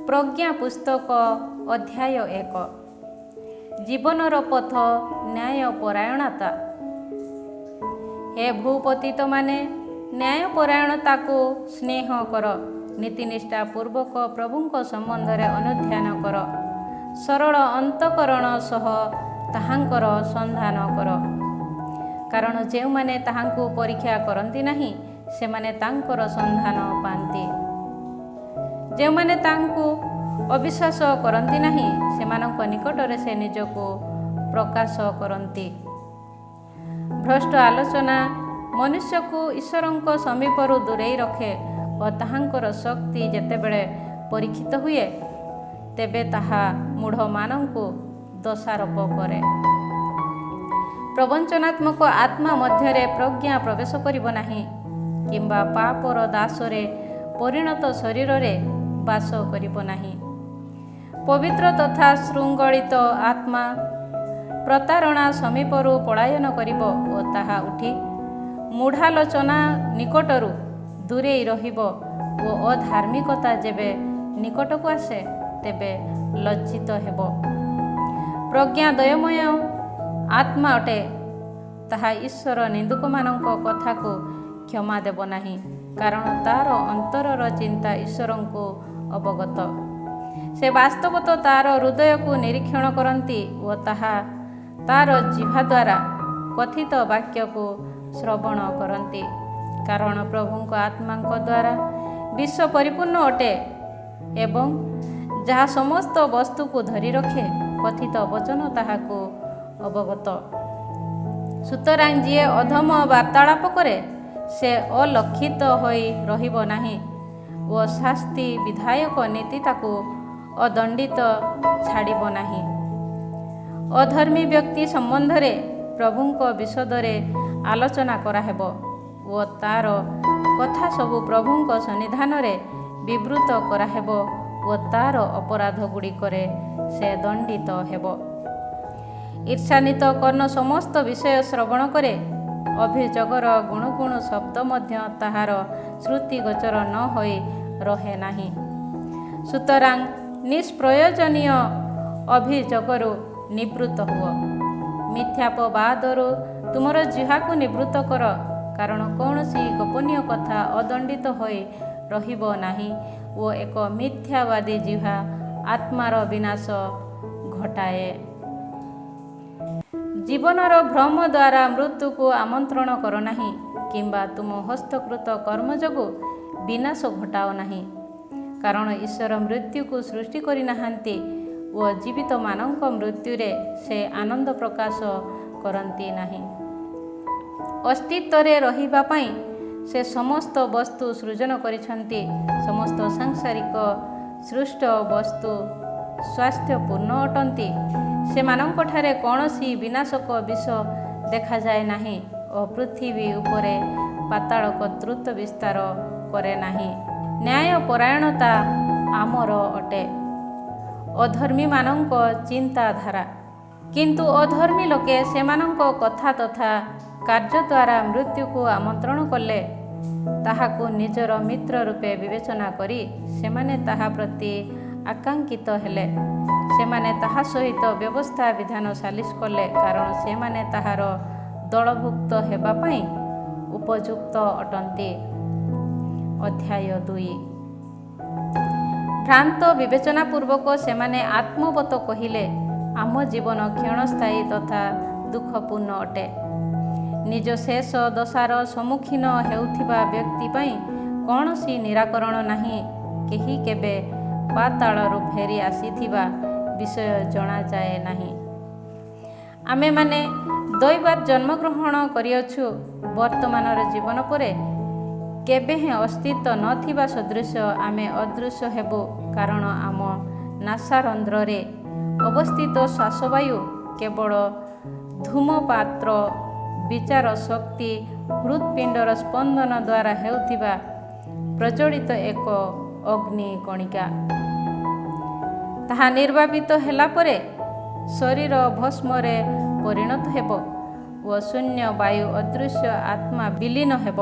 प्रज्ञा पुस्तक अध्याय 1 जीवनर पथ न्यायपरायणता। हे भूपतित माने न्यायपरायणता को स्नेह कर, नीतिनिष्ठा पूर्वक प्रभुंक संबंध रे अनुध्यान कर, सरल अंतकरण सह ताहांकर संधान कर। कारण जे माने ताहांकु परीक्षा करंती नहीं से माने तांकर संधान पांती। जे माने तांकु अविश्वास करंती नहीं से मानक निकटरे से निजको प्रकाश करंती। भ्रष्ट आलोचना मनुष्य को ईश्वरंक समीपरू दूरेई रखे और ताहांकर शक्ति जेतेबेले परीक्षित हुए तेबे ताहा मूढ़ मानंकु दोषारोप करे। प्रवंचनात्मक आत्मा मध्यरे प्रज्ञा प्रवेश करिब नाही, किंबा पापर दासरे परिणत शरीर रे वास करिब नाही। पवित्र तथा शृंखलित आत्मा प्रतारणा समीपरू पलायन करिब और ताहा उठी मूढ़ालोचना निकटरू दूरेई रहिब और अधार्मिकता जेबे निकटକୁ आसे तेबे लज्जित हेब। प्रज्ञा दयमय आत्मा अटे, ताहा ईश्वर निंदुक मानक कथा को क्षमा देब नाही, कारण तार अंतरर चिंता ईश्वरंको अवगत। से वास्तवत तार हृदय को निरीक्षण करती और ताहा तार जिह्वा द्वारा कथित वाक्य को श्रवण करती। कारण प्रभुंक आत्मा द्वारा विश्व परिपूर्ण अटे एवं जहाँ समस्त वस्तु को धरी रखे कथित वचन ताहा को अवगत। सुतरां जी अधम वार्तालाप करे से अलक्षित होई रहिब नाही और शास्ति विधायक नीति ताकू अदंडित छाड़िब नाही। अधर्मी व्यक्ति संबंध रे प्रभुंक विषदरे आलोचना कराहेब और तार कथा सबु प्रभुंक सन्निधान रे विवृत कराहेब और तार अपराध गुड़िकरे से दंडित हेब। ईर्षान्वित कर्ण समस्त विषय श्रवण करे, अभियोगर गुणुगुणु शब्द मध्य ताहार श्रुतिगोचर न होई रहे नाही। सुतरां निष्प्रयोजनीय अभियोगरु निवृत्त हुओ। मिथ्यापवादरु तुमर जिह्वा को निवृत्त कर, कारण कौनसी गोपनीय कथा अदंडित होई रहिब नाही और एक मिथ्यावादी जिह्वा आत्मार विनाश घटाए। जीवनर भ्रम द्वारा मृत्यु को आमंत्रण कर नाही, किंबा तुम हस्तकृत कर्म जोगु विनाश घटाओ नाही। कारण ईश्वर मृत्यु को सृष्टि करि नाहांती और जीवित मानक मृत्यु रे से आनंद प्रकाश करंती नाही। अस्तित्व रे रहिबा पई से समस्त वस्तु सृजन करिछंती। समस्त सांसारिक सृष्ट वस्तु स्वास्थ्यपूर्ण अटंती। से मानक ठारे कौनसी विनाशक विष देखा जाए नाही और पृथ्वी उपरे पाताल कर्तृत्व विस्तार करे नाही। न्यायपरायणता आमर अटे, अधर्मी मानक चिंताधारा। किंतु अधर्मी लोके सेमानक कथा तथा कार्य द्वारा मृत्यु को आमंत्रण कले ताहाकु निजर मित्र रूपे विवेचना करी सेमाने ताहा प्रति आकांक्षित हेले। सेमाने ताहा सहित व्यवस्था विधान सालिश कले, कारण सेमाने ताहार दलभुक्त हेबा पई उपयुक्त अटंती। अध्याय 2 भ्रांत विवेचना पूर्वक सेमाने आत्मवत कहिले आम जीवन क्षणस्थायी तथा दुखपूर्ण अटे। निज शेष दशार सम्मुखीन हेउथिबा व्यक्ति पई कौनसी निराकरण नाही। केही केबे पाताळरू फेरी आसीथिबा विषय जणा जाए नाही। आमे माने दैवार जन्मग्रहण करिअछु, वर्तमानर जीवन परे केबे हे अस्तित्व नथिबा सदृश आमे अदृश्य हेबु। कारण आम नासारंध्र रे अवस्थित श्वासवायु केवल धूमपात्र विचार शक्ति हृत्पिंडर स्पंदन द्वारा हेउथिबा प्रज्वलित एक अग्नि कणिका। ताहा निर्वापित हेला परे शरीर भस्मरे परिणत हेब और शून्य वायु अदृश्य आत्मा विलीन हेब।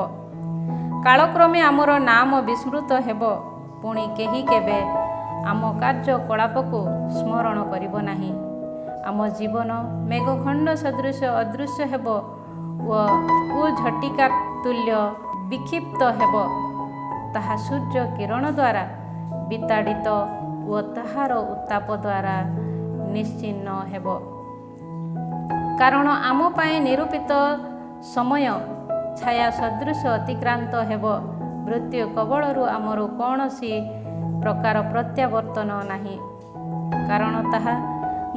कालक्रमे आमर नाम विस्मृत हेब, पुणी केही केबे ଆମ କାର୍ଯ୍ୟକଳାପକୁ ସ୍ମରଣ କରିବ ନାହିଁ। ଆମ ଜୀବନ ମେଘଖଣ୍ଡ ସଦୃଶ ଅଦୃଶ୍ୟ ହେବ ଓ କୁଝଟିକା ତୁଲ୍ୟ ବିକ୍ଷିପ୍ତ ହେବ। ତାହା ସୂର୍ଯ୍ୟ କିରଣ ଦ୍ୱାରା ବିତାଡ଼ିତ ଓ ତାହାର ଉତ୍ତାପ ଦ୍ୱାରା ନିଶ୍ଚିହ୍ନ ହେବ। କାରଣ ଆମ ପାଇଁ ନିରୂପିତ ସମୟ ଛାୟା ସଦୃଶ ଅତିକ୍ରାନ୍ତ ହେବ। ମୃତ୍ୟୁ କବଳରୁ ଆମର କୌଣସି ପ୍ରକାର ପ୍ରତ୍ୟାବର୍ତ୍ତନ ନାହିଁ, କାରଣ ତାହା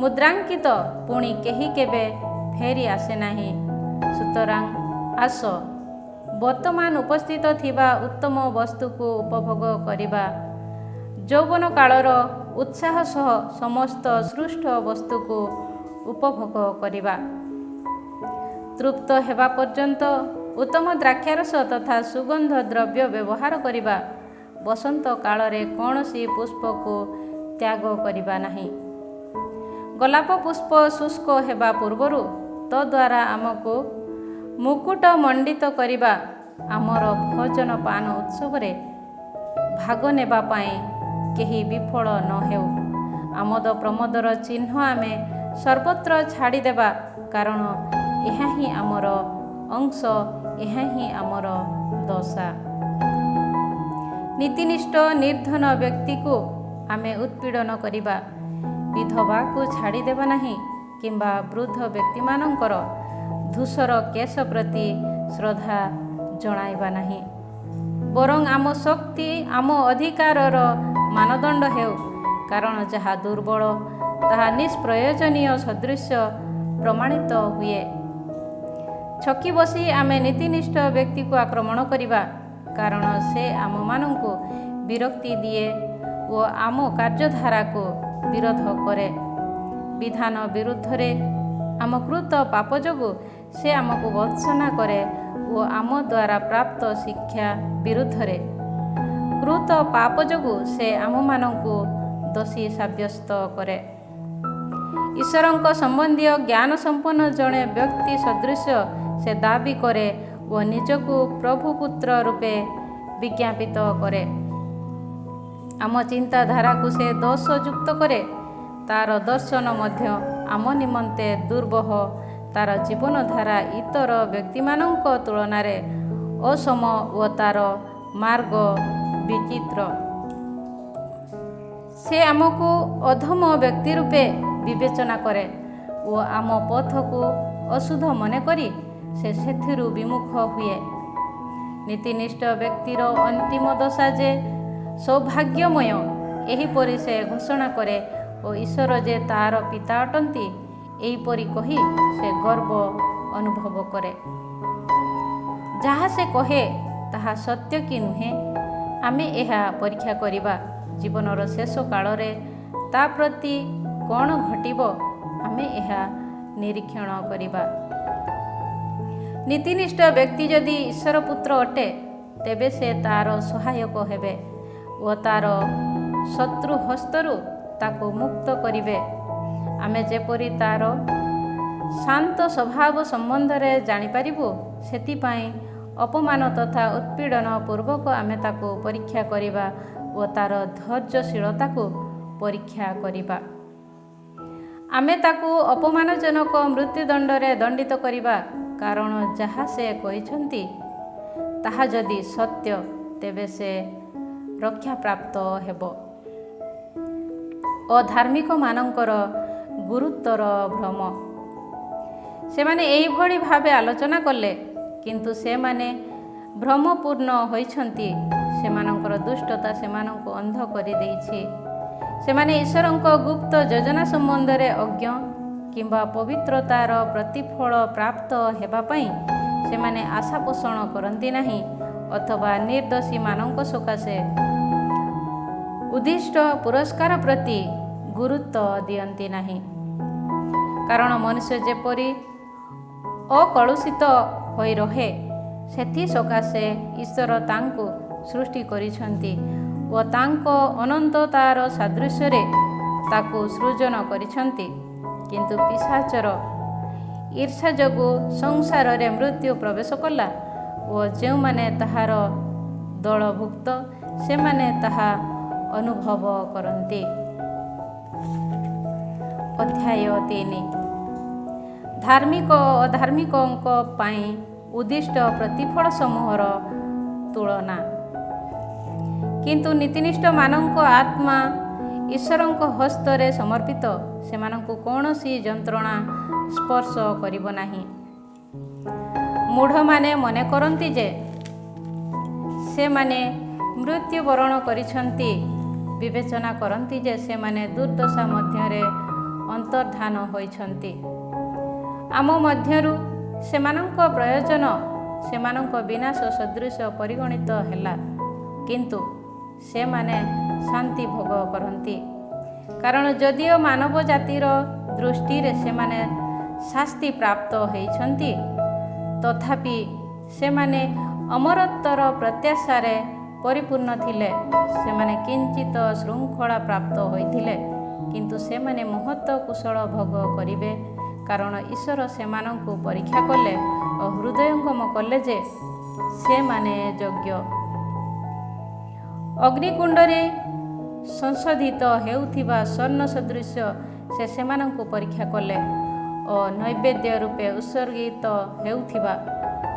ମୁଦ୍ରାଙ୍କିତ, ପୁଣି କେହି କେବେ ଫେରି ଆସେ ନାହିଁ। ସୁତରାଂ ଆସ, ବର୍ତ୍ତମାନ ଉପସ୍ଥିତ ଥିବା ଉତ୍ତମ ବସ୍ତୁକୁ ଉପଭୋଗ କରିବା। ଯୌବନ କାଳର ଉତ୍ସାହ ସହ ସମସ୍ତ ସୃଷ୍ଟ ବସ୍ତୁକୁ ଉପଭୋଗ କରିବା। ତୃପ୍ତ ହେବା ପର୍ଯ୍ୟନ୍ତ ଉତ୍ତମ ଦ୍ରାକ୍ଷାରସ ତଥା ସୁଗନ୍ଧ ଦ୍ରବ୍ୟ ବ୍ୟବହାର କରିବା। ବସନ୍ତ କାଳରେ କୌଣସି ପୁଷ୍ପକୁ ତ୍ୟାଗ କରିବା ନାହିଁ। ଗୋଲାପ ପୁଷ୍ପ ଶୁଷ୍କ ହେବା ପୂର୍ବରୁ ତଦ୍ୱାରା ଆମକୁ ମୁକୁଟ ମଣ୍ଡିତ କରିବା। ଆମର ଭୋଜନ ପାନ ଉତ୍ସବରେ ଭାଗ ନେବା ପାଇଁ କେହି ବିଫଳ ନ ହେଉ। ଆମୋଦ ପ୍ରମୋଦର ଚିହ୍ନ ଆମେ ସର୍ବତ୍ର ଛାଡ଼ିଦେବା, କାରଣ ଏହା ହିଁ ଆମର ଅଂଶ, ଏହା ହିଁ ଆମର ଦଶା। ନୀତିନିଷ୍ଠ ନିର୍ଦ୍ଧନ ବ୍ୟକ୍ତିକୁ ଆମେ ଉତ୍ପୀଡ଼ନ କରିବା, ବିଧବାକୁ ଛାଡ଼ିଦେବା ନାହିଁ କିମ୍ବା ବୃଦ୍ଧ ବ୍ୟକ୍ତିମାନଙ୍କର ଧୂସର କେଶ ପ୍ରତି ଶ୍ରଦ୍ଧା ଜଣାଇବା ନାହିଁ। ବରଂ ଆମ ଶକ୍ତି ଆମ ଅଧିକାରର ମାନଦଣ୍ଡ ହେଉ, କାରଣ ଯାହା ଦୁର୍ବଳ ତାହା ନିଷ୍ପ୍ରୟୋଜନୀୟ ସଦୃଶ ପ୍ରମାଣିତ ହୁଏ। ଛକି ବସି ଆମେ ନୀତିନିଷ୍ଠ ବ୍ୟକ୍ତିକୁ ଆକ୍ରମଣ କରିବା, କାରଣ ସେ ଆମମାନଙ୍କୁ ବିରକ୍ତି ଦିଏ ଓ ଆମ କାର୍ଯ୍ୟଧାରାକୁ ବିରୋଧ କରେ। ବିଧାନ ବିରୁଦ୍ଧରେ ଆମ କୃତ ପାପ ଯୋଗୁଁ ସେ ଆମକୁ ଭର୍ତ୍ସନା କରେ ଓ ଆମ ଦ୍ୱାରା ପ୍ରାପ୍ତ ଶିକ୍ଷା ବିରୁଦ୍ଧରେ କୃତ ପାପ ଯୋଗୁଁ ସେ ଆମମାନଙ୍କୁ ଦୋଷୀ ସାବ୍ୟସ୍ତ କରେ। ଈଶ୍ୱରଙ୍କ ସମ୍ବନ୍ଧୀୟ ଜ୍ଞାନ ସମ୍ପନ୍ନ ଜଣେ ବ୍ୟକ୍ତି ସଦୃଶ ସେ ଦାବି କରେ ଓ ନିଜକୁ ପ୍ରଭୁ ପୁତ୍ର ରୂପେ ବିଜ୍ଞାପିତ କରେ। ଆମ ଚିନ୍ତାଧାରାକୁ ସେ ଦୋଷଯୁକ୍ତ କରେ। ତାର ଦର୍ଶନ ମଧ୍ୟ ଆମ ନିମନ୍ତେ ଦୁର୍ବହ। ତାର ଜୀବନଧାରା ଇତର ବ୍ୟକ୍ତିମାନଙ୍କ ତୁଳନାରେ ଅସମ ଓ ତାର ମାର୍ଗ ବିଚିତ୍ର। ସେ ଆମକୁ ଅଧମ ବ୍ୟକ୍ତି ରୂପେ ବିବେଚନା କରେ ଓ ଆମ ପଥକୁ ଅଶୁଦ୍ଧ ମନେ କରି ସେ ସେଥିରୁ ବିମୁଖ ହୁଏ। ନୀତିନିଷ୍ଠ ବ୍ୟକ୍ତିର ଅନ୍ତିମ ଦଶା ଯେ ସୌଭାଗ୍ୟମୟ, ଏହିପରି ସେ ଘୋଷଣା କରେ ଓ ଈଶ୍ୱର ଯେ ତାର ପିତା ଅଟନ୍ତି, ଏହିପରି କହି ସେ ଗର୍ବ ଅନୁଭବ କରେ। ଯାହା ସେ କହେ ତାହା ସତ୍ୟ କି ନୁହେଁ, ଆମେ ଏହା ପରୀକ୍ଷା କରିବା। ଜୀବନର ଶେଷ କାଳରେ ତା ପ୍ରତି କ'ଣ ଘଟିବ, ଆମେ ଏହା ନିରୀକ୍ଷଣ କରିବା। ନୀତିନିଷ୍ଠ ବ୍ୟକ୍ତି ଯଦି ଈଶ୍ୱର ପୁତ୍ର ଅଟେ, ତେବେ ସେ ତାର ସହାୟକ ହେବେ ଓ ତାର ଶତ୍ରୁ ହସ୍ତରୁ ତାକୁ ମୁକ୍ତ କରିବେ। ଆମେ ଯେପରି ତାର ଶାନ୍ତ ସ୍ୱଭାବ ସମ୍ବନ୍ଧରେ ଜାଣିପାରିବୁ, ସେଥିପାଇଁ ଅପମାନ ତଥା ଉତ୍ପୀଡ଼ନ ପୂର୍ବକ ଆମେ ତାକୁ ପରୀକ୍ଷା କରିବା ଓ ତାର ଧୈର୍ଯ୍ୟଶୀଳତାକୁ ପରୀକ୍ଷା କରିବା। ଆମେ ତାକୁ ଅପମାନଜନକ ମୃତ୍ୟୁଦଣ୍ଡରେ ଦଣ୍ଡିତ କରିବା, କାରଣ ଯାହା ସେ କହିଛନ୍ତି ତାହା ଯଦି ସତ୍ୟ, ତେବେ ସେ ରକ୍ଷାପ୍ରାପ୍ତ ହେବ। ଅଧାର୍ମିକମାନଙ୍କର ଗୁରୁତର ଭ୍ରମ। ସେମାନେ ଏହିଭଳି ଭାବେ ଆଲୋଚନା କଲେ, କିନ୍ତୁ ସେମାନେ ଭ୍ରମପୂର୍ଣ୍ଣ ହୋଇଛନ୍ତି। ସେମାନଙ୍କର ଦୁଷ୍ଟତା ସେମାନଙ୍କୁ ଅନ୍ଧ କରିଦେଇଛି। ସେମାନେ ଈଶ୍ୱରଙ୍କ ଗୁପ୍ତ ଯୋଜନା ସମ୍ବନ୍ଧରେ ଅଜ୍ଞ, କିମ୍ବା ପବିତ୍ରତାର ପ୍ରତିଫଳ ପ୍ରାପ୍ତ ହେବା ପାଇଁ ସେମାନେ ଆଶା ପୋଷଣ କରନ୍ତି ନାହିଁ, ଅଥବା ନିର୍ଦ୍ଦୋଷୀମାନଙ୍କ ସକାଶେ ଉଦ୍ଦିଷ୍ଟ ପୁରସ୍କାର ପ୍ରତି ଗୁରୁତ୍ୱ ଦିଅନ୍ତି ନାହିଁ। କାରଣ ମନୁଷ୍ୟ ଯେପରି ଅକଳୁଷିତ ହୋଇ ରହେ, ସେଥିସକାଶେ ଈଶ୍ୱର ତାଙ୍କୁ ସୃଷ୍ଟି କରିଛନ୍ତି ଓ ତାଙ୍କ ଅନନ୍ତତାର ସାଦୃଶ୍ୟରେ ତାକୁ ସୃଜନ କରିଛନ୍ତି। କିନ୍ତୁ ପିଶାଚର ଈର୍ଷା ଯୋଗୁଁ ସଂସାରରେ ମୃତ୍ୟୁ ପ୍ରବେଶ କଲା ଓ ଯେଉଁମାନେ ତାହାର ଦଳଭୁକ୍ତ, ସେମାନେ ତାହା ଅନୁଭବ କରନ୍ତି। ଅଧ୍ୟାୟ 3 ଧାର୍ମିକ ଓ ଅଧାର୍ମିକଙ୍କ ପାଇଁ ଉଦ୍ଦିଷ୍ଟ ପ୍ରତିଫଳ ସମୂହର ତୁଳନା। କିନ୍ତୁ ନୀତିନିଷ୍ଠମାନଙ୍କ ଆତ୍ମା ଈଶ୍ୱରଙ୍କ ହସ୍ତରେ ସମର୍ପିତ, ସେମାନଙ୍କୁ କୌଣସି ଯନ୍ତ୍ରଣା ସ୍ପର୍ଶ କରିବ ନାହିଁ। ମୂଢ଼ମାନେ ମନେ କରନ୍ତି ଯେ ସେମାନେ ମୃତ୍ୟୁବରଣ କରିଛନ୍ତି, ବିବେଚନା କରନ୍ତି ଯେ ସେମାନେ ଦୁର୍ଦ୍ଦଶା ମଧ୍ୟରେ ଅନ୍ତର୍ଧାନ ହୋଇଛନ୍ତି। ଆମ ମଧ୍ୟରୁ ସେମାନଙ୍କ ପ୍ରୟୋଜନ ସେମାନଙ୍କ ବିନାଶ ସଦୃଶ ପରିଗଣିତ ହେଲା, କିନ୍ତୁ ସେମାନେ ଶାନ୍ତି ଭୋଗ କରନ୍ତି। କାରଣ ଯଦିଓ ମାନବ ଜାତିର ଦୃଷ୍ଟିରେ ସେମାନେ ଶାସ୍ତି ପ୍ରାପ୍ତ ହୋଇଛନ୍ତି, ତଥାପି ସେମାନେ ଅମରତ୍ୱର ପ୍ରତ୍ୟାଶାରେ ପରିପୂର୍ଣ୍ଣ ଥିଲେ। ସେମାନେ କିଞ୍ଚିତ ଶୃଙ୍ଖଳା ପ୍ରାପ୍ତ ହୋଇଥିଲେ, କିନ୍ତୁ ସେମାନେ ମହତ୍ କୁଶଳ ଭୋଗ କରିବେ, କାରଣ ଈଶ୍ୱର ସେମାନଙ୍କୁ ପରୀକ୍ଷା କଲେ ଓ ହୃଦୟଙ୍ଗମ କଲେ ଯେ ସେମାନେ ଯୋଗ୍ୟ। ଅଗ୍ନିକୁଣ୍ଡରେ ସଂଶୋଧିତ ହେଉଥିବା ସ୍ୱର୍ଣ୍ଣ ସଦୃଶ ସେ ସେମାନଙ୍କୁ ପରୀକ୍ଷା କଲେ ଓ ନୈବେଦ୍ୟ ରୂପେ ଉତ୍ସର୍ଗିତ ହେଉଥିବା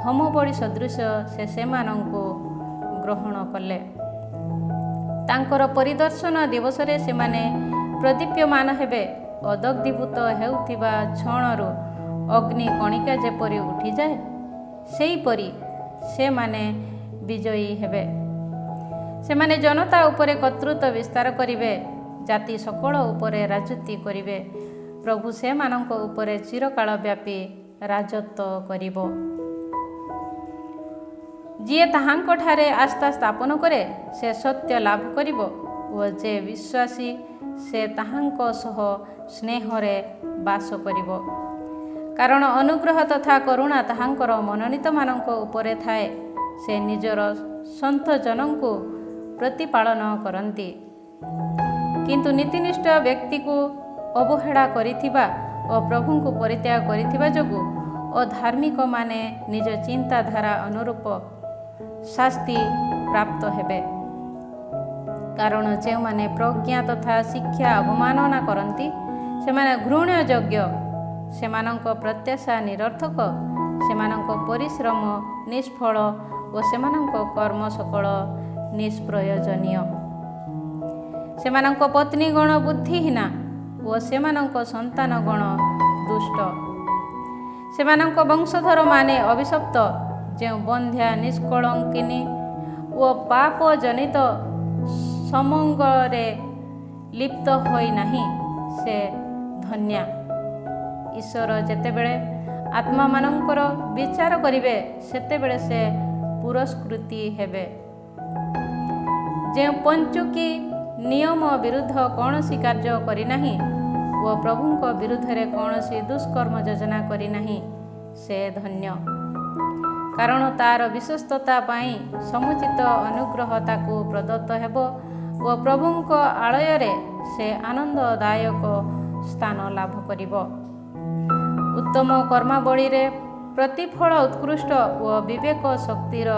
ହୋମବଳି ସଦୃଶ ସେ ସେମାନଙ୍କୁ ଗ୍ରହଣ କଲେ। ତାଙ୍କର ପରିଦର୍ଶନ ଦିବସରେ ସେମାନେ ପ୍ରଦୀପ୍ୟମାନ ହେବେ ଓ ଦଗ୍ଧୀଭୂତ ହେଉଥିବା ଛଣରୁ ଅଗ୍ନି କଣିକା ଯେପରି ଉଠିଯାଏ, ସେହିପରି ସେମାନେ ବିଜୟୀ ହେବେ। ସେମାନେ ଜନତା ଉପରେ କର୍ତ୍ତୃତ୍ୱ ବିସ୍ତାର କରିବେ, ଜାତି ସକଳ ଉପରେ ରାଜୁତି କରିବେ। ପ୍ରଭୁ ସେମାନଙ୍କ ଉପରେ ଚିରକାଳ ବ୍ୟାପୀ ରାଜତ୍ୱ କରିବ। ଯିଏ ତାହାଙ୍କଠାରେ ଆସ୍ଥା ସ୍ଥାପନ କରେ ସେ ସତ୍ୟ ଲାଭ କରିବ ଓ ଯେ ବିଶ୍ୱାସୀ ସେ ତାହାଙ୍କ ସହ ସ୍ନେହରେ ବାସ କରିବ। କାରଣ ଅନୁଗ୍ରହ ତଥା କରୁଣା ତାହାଙ୍କର ମନୋନୀତମାନଙ୍କ ଉପରେ ଥାଏ। ସେ ନିଜର ସନ୍ଥଜନଙ୍କୁ ପ୍ରତିପାଳନ କରନ୍ତି। କିନ୍ତୁ ନୀତିନିଷ୍ଠ ବ୍ୟକ୍ତିକୁ ଅବହେଳା କରିଥିବା ଓ ପ୍ରଭୁଙ୍କୁ ପରିତ୍ୟାଗ କରିଥିବା ଯୋଗୁଁ ଅଧାର୍ମିକମାନେ ନିଜ ଚିନ୍ତାଧାରା ଅନୁରୂପ ଶାସ୍ତି ପ୍ରାପ୍ତ ହେବେ। କାରଣ ଯେଉଁମାନେ ପ୍ରଜ୍ଞା ତଥା ଶିକ୍ଷା ଅବମାନନା କରନ୍ତି ସେମାନେ ଘୃଣ୍ୟ ଯୋଗ୍ୟ, ସେମାନଙ୍କ ପ୍ରତ୍ୟାଶା ନିରର୍ଥକ, ସେମାନଙ୍କ ପରିଶ୍ରମ ନିଷ୍ଫଳ ଓ ସେମାନଙ୍କ କର୍ମ ସକଳ ନିଷ୍ପ୍ରୟୋଜନୀୟ। ସେମାନଙ୍କ ପତ୍ନୀଗଣ ବୁଦ୍ଧିହୀନା ଓ ସେମାନଙ୍କ ସନ୍ତାନଗଣ ଦୁଷ୍ଟ। ସେମାନଙ୍କ ବଂଶଧରମାନେ ଅଭିଶପ୍ତ, ଯେଉଁ ବନ୍ଧ୍ୟା ନିଷ୍କଳଙ୍କିନୀ ଓ ପାପ ଜନିତ ସମଙ୍ଗରେ ଲିପ୍ତ ହୋଇନାହିଁ, ସେ ଧନ୍ୟା। ଈଶ୍ୱର ଯେତେବେଳେ ଆତ୍ମାମାନଙ୍କର ବିଚାର କରିବେ, ସେତେବେଳେ ସେ ପୁରସ୍କୃତି ହେବେ। ଯେଉଁ ପଞ୍ଚୁକି ନିୟମ ବିରୁଦ୍ଧ କୌଣସି କାର୍ଯ୍ୟ କରିନାହିଁ ଓ ପ୍ରଭୁଙ୍କ ବିରୁଦ୍ଧରେ କୌଣସି ଦୁଷ୍କର୍ମ ଯୋଜନା କରିନାହିଁ, ସେ ଧନ୍ୟ। କାରଣ ତାର ବିଶ୍ୱସ୍ତତା ପାଇଁ ସମୁଚିତ ଅନୁଗ୍ରହ ତାକୁ ପ୍ରଦତ୍ତ ହେବ ଓ ପ୍ରଭୁଙ୍କ ଆଳୟରେ ସେ ଆନନ୍ଦଦାୟକ ସ୍ଥାନ ଲାଭ କରିବ। ଉତ୍ତମ କର୍ମାବଳୀରେ ପ୍ରତିଫଳ ଉତ୍କୃଷ୍ଟ ଓ ବିବେକ ଶକ୍ତିର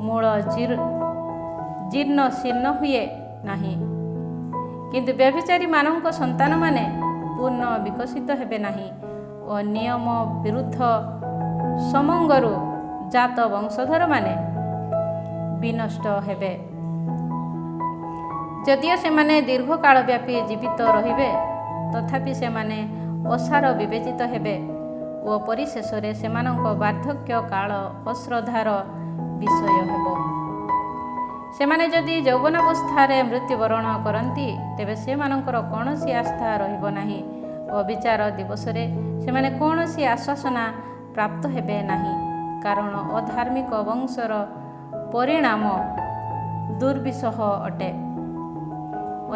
ମୂଳ ଜୀର୍ଣ୍ଣ ଶୀର୍ଣ୍ଣ ହୁଏ ନାହିଁ। କିନ୍ତୁ ବ୍ୟଭିଚାରୀମାନଙ୍କ ସନ୍ତାନମାନେ ପୂର୍ଣ୍ଣ ବିକଶିତ ହେବେ ନାହିଁ ଓ ନିୟମ ବିରୁଦ୍ଧ ସମଙ୍ଗରୁ ଜାତ ବଂଶଧରମାନେ ବିନଷ୍ଟ ହେବେ। ଯଦିଓ ସେମାନେ ଦୀର୍ଘକାଳ ବ୍ୟାପୀ ଜୀବିତ ରହିବେ, ତଥାପି ସେମାନେ ଅସାର ବିବେଚିତ ହେବେ ଓ ପରିଶେଷରେ ସେମାନଙ୍କ ବାର୍ଦ୍ଧକ୍ୟ କାଳ ଅଶ୍ରଦ୍ଧାର ବିଷୟ ହେବ। ସେମାନେ ଯଦି ଯୌବନାବସ୍ଥାରେ ମୃତ୍ୟୁବରଣ କରନ୍ତି, ତେବେ ସେମାନଙ୍କର କୌଣସି ଆସ୍ଥା ରହିବ ନାହିଁ ଓ ବିଚାର ଦିବସରେ ସେମାନେ କୌଣସି ଆଶ୍ୱାସନା ପ୍ରାପ୍ତ ହେବେ ନାହିଁ। କାରଣ ଅଧାର୍ମିକ ବଂଶର ପରିଣାମ ଦୁର୍ବିସହ ଅଟେ।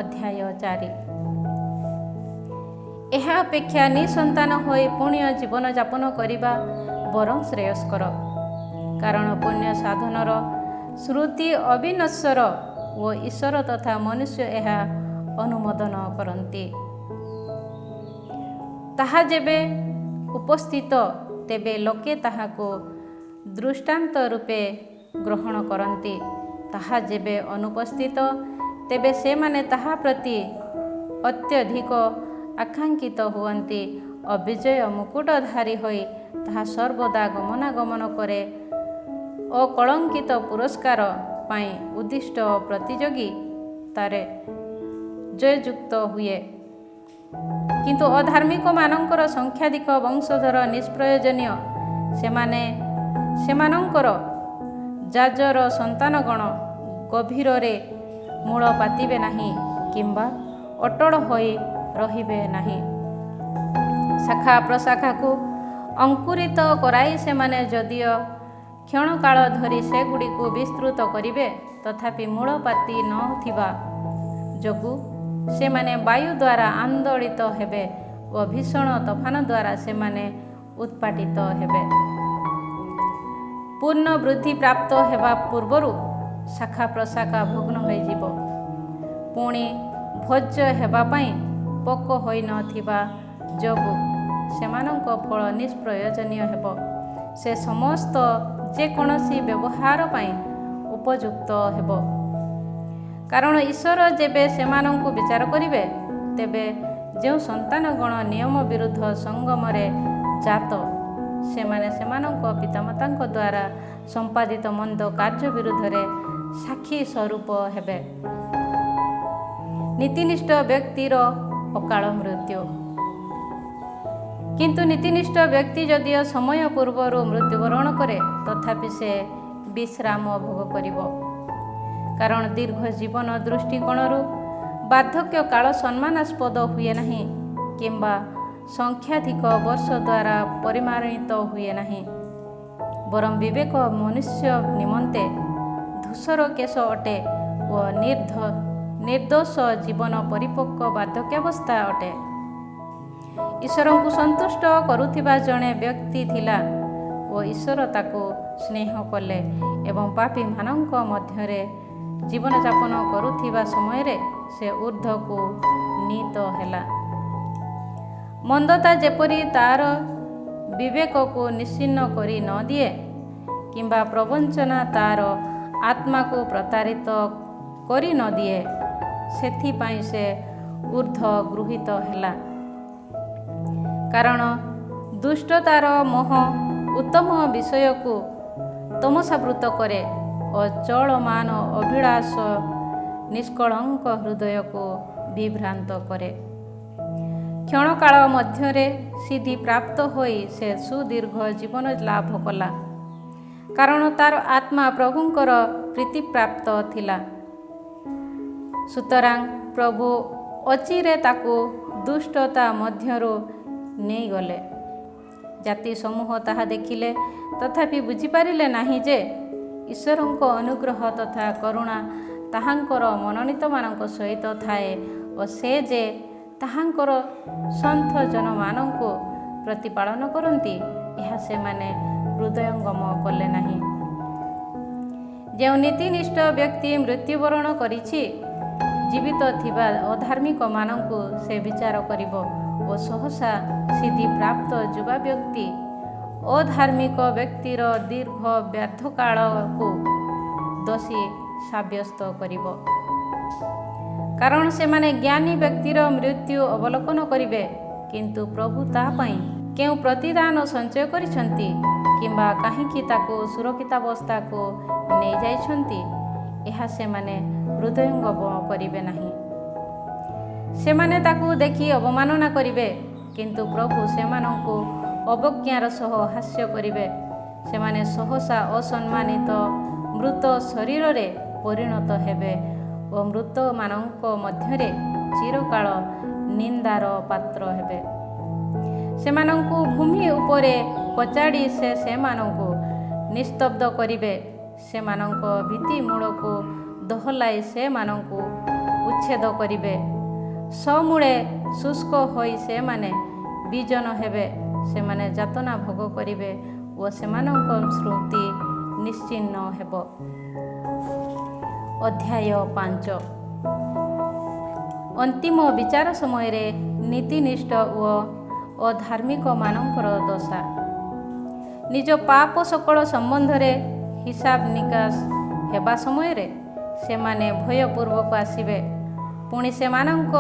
ଅଧ୍ୟାୟ 4 ଏହା ଅପେକ୍ଷା ନିଃସନ୍ତାନ ହୋଇ ପୁଣ୍ୟ ଜୀବନଯାପନ କରିବା ବରଂ ଶ୍ରେୟସ୍କର। କାରଣ ପୁଣ୍ୟ ସାଧନର ଶ୍ରୁତି ଅବିନଶ୍ୱର ଓ ଈଶ୍ୱର ତଥା ମନୁଷ୍ୟ ଏହା ଅନୁମୋଦନ କରନ୍ତି। ତାହା ଯେବେ ଉପସ୍ଥିତ, ତେବେ ଲୋକେ ତାହାକୁ ଦୃଷ୍ଟାନ୍ତ ରୂପେ ଗ୍ରହଣ କରନ୍ତି। ତାହା ଯେବେ ଅନୁପସ୍ଥିତ, ତେବେ ସେମାନେ ତାହା ପ୍ରତି ଅତ୍ୟଧିକ ଆକାଙ୍କ୍ଷିତ ହୁଅନ୍ତି ଓ ବିଜୟ ମୁକୁଟଧାରୀ ହୋଇ ତାହା ସର୍ବଦା ଗମନାଗମନ କରେ ଓ କଳଙ୍କିତ ପୁରସ୍କାର ପାଇଁ ଉଦ୍ଦିଷ୍ଟ ପ୍ରତିଯୋଗିତାରେ ଜୟଯୁକ୍ତ ହୁଏ। କିନ୍ତୁ ଅଧାର୍ମିକମାନଙ୍କର ସଂଖ୍ୟାଧିକ ବଂଶଧର ନିଷ୍ପ୍ରୟୋଜନୀୟ। ସେମାନେ ସେମାନଙ୍କର ଯାଜର ସନ୍ତାନଗଣ ଗଭୀରରେ ମୂଳ ପାତିବେ ନାହିଁ କିମ୍ବା ଅଟଳ ହୋଇ ରହିବେ ନାହିଁ। ଶାଖା ପ୍ରଶାଖାକୁ ଅଙ୍କୁରିତ କରାଇ ସେମାନେ ଯଦିଓ କ୍ଷଣକାଳ ଧରି ସେଗୁଡ଼ିକୁ ବିସ୍ତୃତ କରିବେ, ତଥାପି ମୂଳ ପାତି ନଥିବା ଯୋଗୁଁ ସେମାନେ ବାୟୁ ଦ୍ୱାରା ଆନ୍ଦୋଳିତ ହେବେ ଓ ଭୀଷଣ ତୋଫାନ ଦ୍ୱାରା ସେମାନେ ଉତ୍ପାଟିତ ହେବେ। ପୂର୍ଣ୍ଣ ବୃଦ୍ଧି ପ୍ରାପ୍ତ ହେବା ପୂର୍ବରୁ ଶାଖା ପ୍ରଶାଖା ଭଗ୍ନ ହୋଇଯିବ। ପୁଣି ଭୋଜ୍ୟ ହେବା ପାଇଁ ପୋକ ହୋଇନଥିବା ଯୋଗୁଁ ସେମାନଙ୍କ ଫଳ ନିଷ୍ପ୍ରୟୋଜନୀୟ ହେବ। ସେ ସମସ୍ତ ଯେକୌଣସି ବ୍ୟବହାର ପାଇଁ ଉପଯୁକ୍ତ ହେବ। କାରଣ ଈଶ୍ୱର ଯେବେ ସେମାନଙ୍କୁ ବିଚାର କରିବେ, ତେବେ ଯେଉଁ ସନ୍ତାନଗଣ ନିୟମ ବିରୁଦ୍ଧ ସଙ୍ଗମରେ ଜାତ, ସେମାନେ ସେମାନଙ୍କ ପିତାମାତାଙ୍କ ଦ୍ୱାରା ସମ୍ପାଦିତ ମନ୍ଦ କାର୍ଯ୍ୟ ବିରୁଦ୍ଧରେ ସାକ୍ଷୀ ସ୍ୱରୂପ ହେବେ। ନୀତିନିଷ୍ଠ ବ୍ୟକ୍ତିର ଅକାଳ ମୃତ୍ୟୁ। କିନ୍ତୁ ନୀତିନିଷ୍ଠ ବ୍ୟକ୍ତି ଯଦିଓ ସମୟ ପୂର୍ବରୁ ମୃତ୍ୟୁବରଣ କରେ, ତଥାପି ସେ ବିଶ୍ରାମ ଭୋଗ କରିବ। କାରଣ ଦୀର୍ଘ ଜୀବନ ଦୃଷ୍ଟିକୋଣରୁ ବାର୍ଦ୍ଧକ୍ୟ କାଳ ସମ୍ମାନାସ୍ପଦ ହୁଏ ନାହିଁ କିମ୍ବା ସଂଖ୍ୟାଧିକ ବର୍ଷ ଦ୍ୱାରା ପରିମାଣିତ ହୁଏ ନାହିଁ। ବରଂ ବିବେକ ମନୁଷ୍ୟ ନିମନ୍ତେ ଧୂସର କେଶ ଅଟେ ଓ ନିର୍ଦ୍ଦୋଷ ଜୀବନ ପରିପକ୍ୱ ବାର୍ଦ୍ଧକ୍ୟାବସ୍ଥା ଅଟେ। ଈଶ୍ୱରଙ୍କୁ ସନ୍ତୁଷ୍ଟ କରୁଥିବା ଜଣେ ବ୍ୟକ୍ତି ଥିଲା ଓ ଈଶ୍ୱର ତାକୁ ସ୍ନେହ କଲେ ଏବଂ ପାପୀମାନଙ୍କ ମଧ୍ୟରେ ଜୀବନଯାପନ କରୁଥିବା ସମୟରେ ସେ ଊର୍ଦ୍ଧ୍ୱକୁ ନୀତ ହେଲା। ମନ୍ଦତା ଯେପରି ତା'ର ବିବେକକୁ ନିଶ୍ଚିହ୍ନ କରି ନ ଦିଏ କିମ୍ବା ପ୍ରବଞ୍ଚନା ତା'ର ଆତ୍ମାକୁ ପ୍ରତାରିତ କରି ନ ଦିଏ, ସେଥିପାଇଁ ସେ ଊର୍ଦ୍ଧ୍ୱ ଗୃହୀତ ହେଲା। କାରଣ ଦୁଷ୍ଟତାର ମୋହ ଉତ୍ତମ ବିଷୟକୁ ତମସାବୃତ କରେ ଓ ଚଳମାନ ଅଭିଳାଷ ନିଷ୍କଳଙ୍କ ହୃଦୟକୁ ବିଭ୍ରାନ୍ତ କରେ। କ୍ଷଣକାଳ ମଧ୍ୟରେ ସିଦ୍ଧି ପ୍ରାପ୍ତ ହୋଇ ସେ ସୁଦୀର୍ଘ ଜୀବନ ଲାଭ କଲା, କାରଣ ତା'ର ଆତ୍ମା ପ୍ରଭୁଙ୍କର ପ୍ରୀତିପ୍ରାପ୍ତ ଥିଲା। ସୁତରାଂ ପ୍ରଭୁ ଅଚିରେ ତାକୁ ଦୁଷ୍ଟତା ମଧ୍ୟରୁ ନେଇଗଲେ। ଜାତି ସମୂହ ତାହା ଦେଖିଲେ, ତଥାପି ବୁଝିପାରିଲେ ନାହିଁ ଯେ ଈଶ୍ୱରଙ୍କ ଅନୁଗ୍ରହ ତଥା କରୁଣା ତାହାଙ୍କର ମନୋନୀତମାନଙ୍କ ସହିତ ଥାଏ ଓ ସେ ଯେ ତାହାଙ୍କର ସନ୍ଥଜନମାନଙ୍କୁ ପ୍ରତିପାଳନ କରନ୍ତି, ଏହା ସେମାନେ ହୃଦୟଙ୍ଗମ କଲେ ନାହିଁ। ଯେଉଁ ନୀତିନିଷ୍ଠ ବ୍ୟକ୍ତି ମୃତ୍ୟୁବରଣ କରିଛି, ଜୀବିତ ଥିବା ଅଧାର୍ମିକମାନଙ୍କୁ ସେ ବିଚାର କରିବ ଓ ସହସା ସିଦ୍ଧିପ୍ରାପ୍ତ ଯୁବା ବ୍ୟକ୍ତି ଅଧାର୍ମିକ ବ୍ୟକ୍ତିର ଦୀର୍ଘ ବ୍ୟର୍ଥକାଳକୁ ଦୋଷୀ ସାବ୍ୟସ୍ତ କରିବ। କାରଣ ସେମାନେ ଜ୍ଞାନୀ ବ୍ୟକ୍ତିର ମୃତ୍ୟୁ ଅବଲୋକନ କରିବେ, କିନ୍ତୁ ପ୍ରଭୁ ତା ପାଇଁ କେଉଁ ପ୍ରତିଦାନ ସଞ୍ଚୟ କରିଛନ୍ତି କିମ୍ବା କାହିଁକି ତାକୁ ସୁରକ୍ଷିତାବସ୍ଥାକୁ ନେଇଯାଇଛନ୍ତି, ଏହା ସେମାନେ ହୃଦୟଙ୍ଗମ କରିବେ ନାହିଁ। ସେମାନେ ତାକୁ ଦେଖି ଅବମାନନା କରିବେ, କିନ୍ତୁ ପ୍ରଭୁ ସେମାନଙ୍କୁ ଅବଜ୍ଞାର ସହ ହାସ୍ୟ କରିବେ। ସେମାନେ ସହସା ଅସମ୍ମାନିତ ମୃତ ଶରୀରରେ ପରିଣତ ହେବେ ଓ ମୃତମାନଙ୍କ ମଧ୍ୟରେ ଚିରକାଳ ନିନ୍ଦାର ପାତ୍ର ହେବେ। ସେମାନଙ୍କୁ ଭୂମି ଉପରେ କଚାଡ଼ି ସେ ସେମାନଙ୍କୁ ନିସ୍ତବ୍ଧ କରିବେ। ସେମାନଙ୍କ ଭିତ୍ତିମୂଳକୁ ଦୋହଲାଇ ସେମାନଙ୍କୁ ଉଚ୍ଛେଦ କରିବେ। ସମୂଳେ ଶୁଷ୍କ ହୋଇ ସେମାନେ ବିଜନ ହେବେ। ସେମାନେ ଯାତନା ଭୋଗ କରିବେ ଓ ସେମାନଙ୍କ ସ୍ମୃତି ନିଶ୍ଚିହ୍ନ ହେବ। ଅଧ୍ୟାୟ 5। ଅନ୍ତିମ ବିଚାର ସମୟରେ ନୀତିନିଷ୍ଠ ଓ ଅଧାର୍ମିକମାନଙ୍କର ଦଶା। ନିଜ ପାପ ସକଳ ସମ୍ବନ୍ଧରେ ହିସାବ ନିକାଶ ହେବା ସମୟରେ ସେମାନେ ଭୟପୂର୍ବକ ଆସିବେ। ପୁଣି ସେମାନଙ୍କ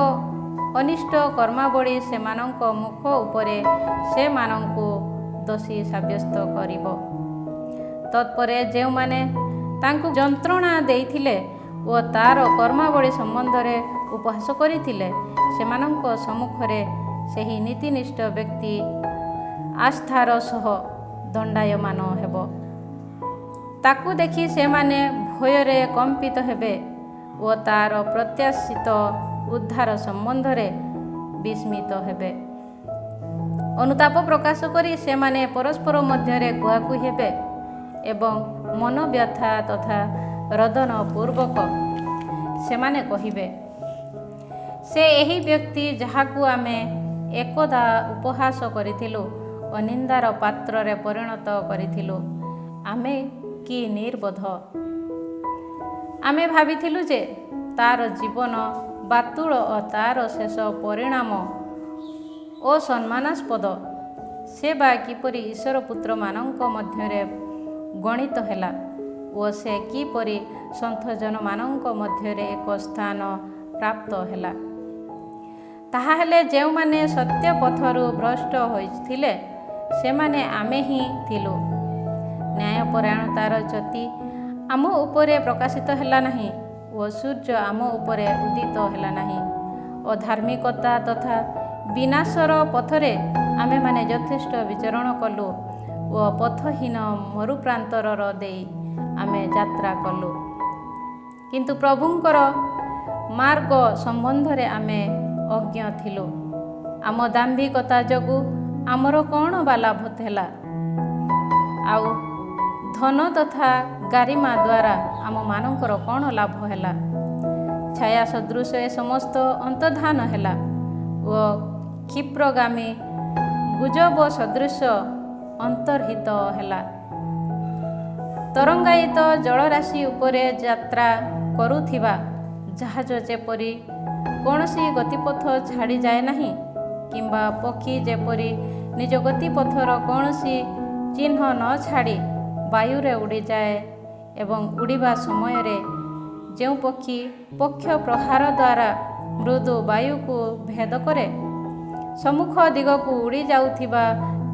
ଅନିଷ୍ଟ କର୍ମାବଳୀ ସେମାନଙ୍କ ମୁଖ ଉପରେ ସେମାନଙ୍କୁ ଦୋଷୀ ସାବ୍ୟସ୍ତ କରିବ। ତତ୍ପରେ ଯେଉଁମାନେ ତାଙ୍କୁ ଯନ୍ତ୍ରଣା ଦେଇଥିଲେ ଓ ତାର କର୍ମାବଳୀ ସମ୍ବନ୍ଧରେ ଉପହାସ କରିଥିଲେ, ସେମାନଙ୍କ ସମ୍ମୁଖରେ ସେହି ନୀତିନିଷ୍ଠ ବ୍ୟକ୍ତି ଆସ୍ଥାର ସହ ଦଣ୍ଡାୟମାନ ହେବ। ତାକୁ ଦେଖି ସେମାନେ ଭୟରେ କମ୍ପିତ ହେବେ ଓ ତାର ପ୍ରତ୍ୟାଶିତ ଉଦ୍ଧାର ସମ୍ବନ୍ଧରେ ବିସ୍ମିତ ହେବେ। ଅନୁତାପ ପ୍ରକାଶ କରି ସେମାନେ ପରସ୍ପର ମଧ୍ୟରେ କୁହାକୁହି ହେବେ ଏବଂ ମନବ୍ୟଥା ତଥା ରୋଦନ ପୂର୍ବକ ସେମାନେ କହିବେ, ସେ ଏହି ବ୍ୟକ୍ତି ଯାହାକୁ ଆମେ ଏକଦା ଉପହାସ କରିଥିଲୁ ଓ ନିନ୍ଦାର ପାତ୍ରରେ ପରିଣତ କରିଥିଲୁ, ଆମେ କି ନିର୍ବୋଧ! ଆମେ ଭାବିଥିଲୁ ଯେ ତାର ଜୀବନ ବାତୁଳ ଓ ତାର ଶେଷ ପରିଣାମ ଅସମ୍ମାନାସ୍ପଦ। ସେ ବା କିପରି ଈଶ୍ୱର ପୁତ୍ରମାନଙ୍କ ମଧ୍ୟରେ ଗଣିତ ହେଲା ଓ ସେ କିପରି ସନ୍ଥଜନମାନଙ୍କ ମଧ୍ୟରେ ଏକ ସ୍ଥାନ ପ୍ରାପ୍ତ ହେଲା। ତାହାହେଲେ ଯେଉଁମାନେ ସତ୍ୟ ପଥରୁ ଭ୍ରଷ୍ଟ ହୋଇଥିଲେ, ସେମାନେ ଆମେ ହିଁ ଥିଲୁ। ନ୍ୟାୟପରାୟଣତାର ଜ୍ୟୋତି ଆମ ଉପରେ ପ୍ରକାଶିତ ହେଲା ନାହିଁ ଓ ସୂର୍ଯ୍ୟ ଆମ ଉପରେ ଉଦିତ ହେଲା ନାହିଁ। ଅଧାର୍ମିକତା ତଥା ବିନାଶର ପଥରେ ଆମେମାନେ ଯଥେଷ୍ଟ ବିଚରଣ କଲୁ ଓ ପଥହୀନ ମରୁପ୍ରାନ୍ତର ଦେଇ ଆମେ ଯାତ୍ରା କଲୁ। କିନ୍ତୁ ପ୍ରଭୁଙ୍କର ମାର୍ଗ ସମ୍ବନ୍ଧରେ ଆମେ ଅଜ୍ଞ ଥିଲୁ। ଆମ ଦାମ୍ଭିକତା ଯୋଗୁଁ ଆମର କ'ଣ ବା ଲାଭ ହେଲା? ଆଉ ଧନ ତଥା ଗାରିମା ଦ୍ୱାରା ଆମମାନଙ୍କର କ'ଣ ଲାଭ ହେଲା? ଛାୟା ସଦୃଶ ଏ ସମସ୍ତ ଅନ୍ତର୍ଧାନ ହେଲା ଓ କ୍ଷିପ୍ରଗାମୀ ଗୁଜବ ସଦୃଶ ଅନ୍ତର୍ହିତ ହେଲା। ତରଙ୍ଗାୟିତ ଜଳରାଶି ଉପରେ ଯାତ୍ରା କରୁଥିବା ଜାହାଜ ଯେପରି କୌଣସି ଗତିପଥ ଛାଡ଼ିଯାଏ ନାହିଁ, କିମ୍ବା ପକ୍ଷୀ ଯେପରି ନିଜ ଗତିପଥର କୌଣସି ଚିହ୍ନ ନ ଛାଡ଼ି ବାୟୁରେ ଉଡ଼ିଯାଏ ଏବଂ ଉଡ଼ିବା ସମୟରେ ଯେଉଁ ପକ୍ଷୀ ପକ୍ଷ ପ୍ରହାର ଦ୍ୱାରା ମୃଦୁ ବାୟୁକୁ ଭେଦ କରେ, ସମ୍ମୁଖ ଦିଗକୁ ଉଡ଼ି ଯାଉଥିବା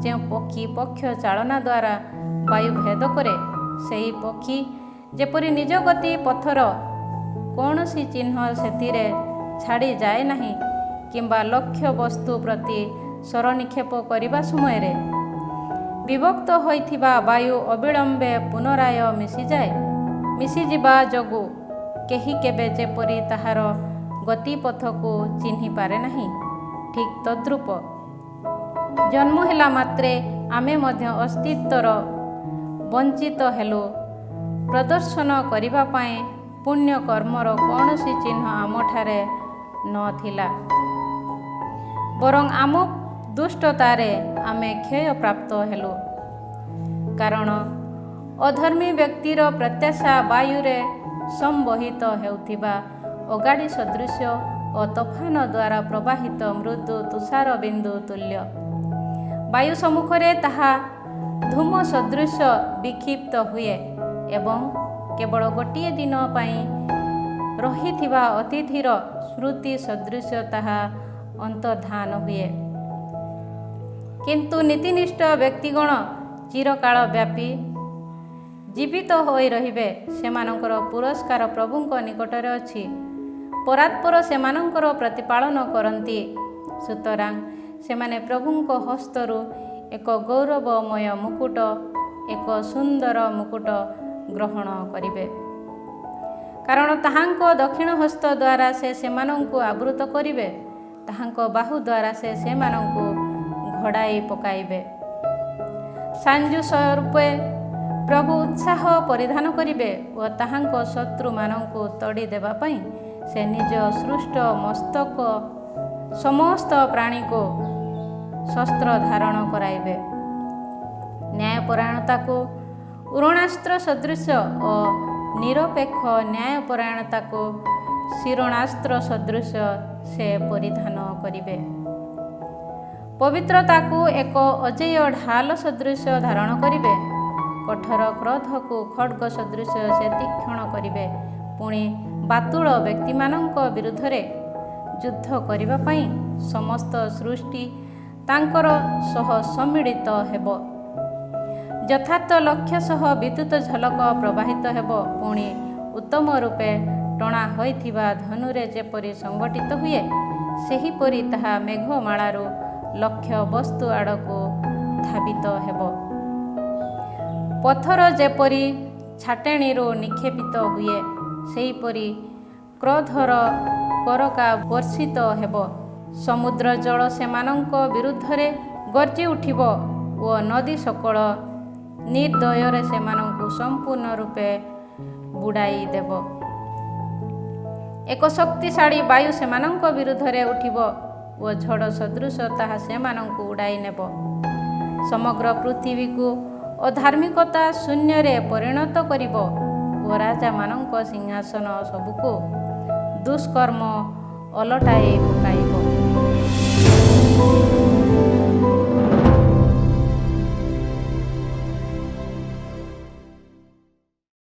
ଯେଉଁ ପକ୍ଷୀ ପକ୍ଷ ଚାଳନା ଦ୍ୱାରା ବାୟୁ ଭେଦ କରେ, ସେହି ପକ୍ଷୀ ଯେପରି ନିଜ ଗତି ପଥର କୌଣସି ଚିହ୍ନ ସେଥିରେ ଛାଡ଼ିଯାଏ ନାହିଁ, କିମ୍ବା ଲକ୍ଷ୍ୟ ବସ୍ତୁ ପ୍ରତି ସ୍ୱର ନିକ୍ଷେପ କରିବା ସମୟରେ ବିଭକ୍ତ ହୋଇଥିବା ବାୟୁ ଅବିଳମ୍ବେ ପୁନରାୟ ମିଶିଯିବା ଯୋଗୁଁ କେହି କେବେ ଯେପରି ତାହାର ଗତିପଥକୁ ଚିହ୍ନିପାରେ ନାହିଁ, ଠିକ୍ ତଦ୍ରୂପ ଜନ୍ମ ହେଲା ମାତ୍ରେ ଆମେ ମଧ୍ୟ ଅସ୍ତିତ୍ୱର ବଞ୍ଚିତ ହେଲୁ। ପ୍ରଦର୍ଶନ କରିବା ପାଇଁ ପୁଣ୍ୟ କର୍ମର କୌଣସି ଚିହ୍ନ ଆମଠାରେ ନଥିଲା, ବରଂ ଆମ ଦୁଷ୍ଟତାରେ ଆମେ କ୍ଷୟପ୍ରାପ୍ତ ହେଲୁ। କାରଣ ଅଧର୍ମୀ ବ୍ୟକ୍ତିର ପ୍ରତ୍ୟାଶା ବାୟୁରେ ସମ୍ବହିତ ହେଉଥିବା ଅଗାଡ଼ି ସଦୃଶ ଓ ତୋଫାନ ଦ୍ୱାରା ପ୍ରବାହିତ ମୃଦୁ ତୁଷାର ବିନ୍ଦୁ ତୁଲ୍ୟ। ବାୟୁ ସମ୍ମୁଖରେ ତାହା ଧୂମ ସଦୃଶ ବିକ୍ଷିପ୍ତ ହୁଏ ଏବଂ କେବଳ ଗୋଟିଏ ଦିନ ପାଇଁ ରହିଥିବା ଅତିଥିର ସ୍ମୃତି ସଦୃଶ ତାହା ଅନ୍ତର୍ଧାନ ହୁଏ। କିନ୍ତୁ ନୀତିନିଷ୍ଠ ବ୍ୟକ୍ତିଗଣ ଚିରକାଳ ବ୍ୟାପୀ ଜୀବିତ ହୋଇ ରହିବେ। ସେମାନଙ୍କର ପୁରସ୍କାର ପ୍ରଭୁଙ୍କ ନିକଟରେ ଅଛି। ପରାତ୍ପର ସେମାନଙ୍କର ପ୍ରତିପାଳନ କରନ୍ତି। ସୁତରାଂ ସେମାନେ ପ୍ରଭୁଙ୍କ ହସ୍ତରୁ ଏକ ଗୌରବମୟ ମୁକୁଟ, ଏକ ସୁନ୍ଦର ମୁକୁଟ ଗ୍ରହଣ କରିବେ। କାରଣ ତାହାଙ୍କ ଦକ୍ଷିଣ ହସ୍ତ ଦ୍ୱାରା ସେ ସେମାନଙ୍କୁ ଆବୃତ କରିବେ, ତାହାଙ୍କ ବାହୁ ଦ୍ୱାରା ସେ ସେମାନଙ୍କୁ ଘୋଡ଼ାଇ ପକାଇବେ। ସାଞ୍ଜୁ ସ୍ୱରୂପେ ପ୍ରଭୁ ଉତ୍ସାହ ପରିଧାନ କରିବେ ଓ ତାହାଙ୍କ ଶତ୍ରୁମାନଙ୍କୁ ତଡ଼ି ଦେବା ପାଇଁ ସେ ନିଜ ସୃଷ୍ଟ ମସ୍ତକ ସମସ୍ତ ପ୍ରାଣୀକୁ ଶସ୍ତ୍ର ଧାରଣ କରାଇବେ। ନ୍ୟାୟପରାୟଣତାକୁ ଉରୁଣାସ୍ତ୍ର ସଦୃଶ ଓ ନିରପେକ୍ଷ ନ୍ୟାୟପରାୟଣତାକୁ ଶିରଣାସ୍ତ୍ର ସଦୃଶ ସେ ପରିଧାନ କରିବେ। ପବିତ୍ରତାକୁ ଏକ ଅଜେୟ ଢାଲ ସଦୃଶ ଧାରଣ କରିବେ। କଠୋର କ୍ରୋଧକୁ ଖଡ୍ଗ ସଦୃଶ ସେ ତୀକ୍ଷ୍ଣ କରିବେ। ପୁଣି ବାତୁଳ ବ୍ୟକ୍ତିମାନଙ୍କ ବିରୁଦ୍ଧରେ ଯୁଦ୍ଧ କରିବା ପାଇଁ ସମସ୍ତ ସୃଷ୍ଟି ତାଙ୍କର ସହ ସମ୍ମିଳିତ ହେବ। ଯଥାର୍ଥ ଲକ୍ଷ୍ୟ ସହ ବିଦ୍ୟୁତ ଝଲକ ପ୍ରବାହିତ ହେବ। ପୁଣି ଉତ୍ତମ ରୂପେ ଟଣା ହୋଇଥିବା ଧନୁରେ ଯେପରି ସଂଗଠିତ ହୁଏ, ସେହିପରି ତାହା ମେଘମାଳାରୁ ଲକ୍ଷ୍ୟ ବସ୍ତୁ ଆଡ଼କୁ ଧାବିତ ହେବ। ପଥର ଯେପରି ଛାଟେଣିରୁ ନିକ୍ଷେପିତ ହୁଏ, ସେହିପରି କ୍ରୋଧର କରକା ବର୍ଷିତ ହେବ। ସମୁଦ୍ର ଜଳ ସେମାନଙ୍କ ବିରୁଦ୍ଧରେ ଗର୍ଜି ଉଠିବ ଓ ନଦୀ ସକଳ ନିର୍ଦ୍ଦୟରେ ସେମାନଙ୍କୁ ସମ୍ପୂର୍ଣ୍ଣ ରୂପେ ବୁଡ଼ାଇ ଦେବ। ଏକ ଶକ୍ତିଶାଳୀ ବାୟୁ ସେମାନଙ୍କ ବିରୁଦ୍ଧରେ ଉଠିବ ଓ ଝଡ଼ ସଦୃଶ ତାହା ସେମାନଙ୍କୁ ଉଡ଼ାଇ ନେବ। ସମଗ୍ର ପୃଥିବୀକୁ ଅଧାର୍ମିକତା ଶୂନ୍ୟରେ ପରିଣତ କରିବ ଓ ରାଜାମାନଙ୍କ ସିଂହାସନ ସବୁକୁ ଦୁଷ୍କର୍ମ ଓଲଟାଇ ପକାଇବ।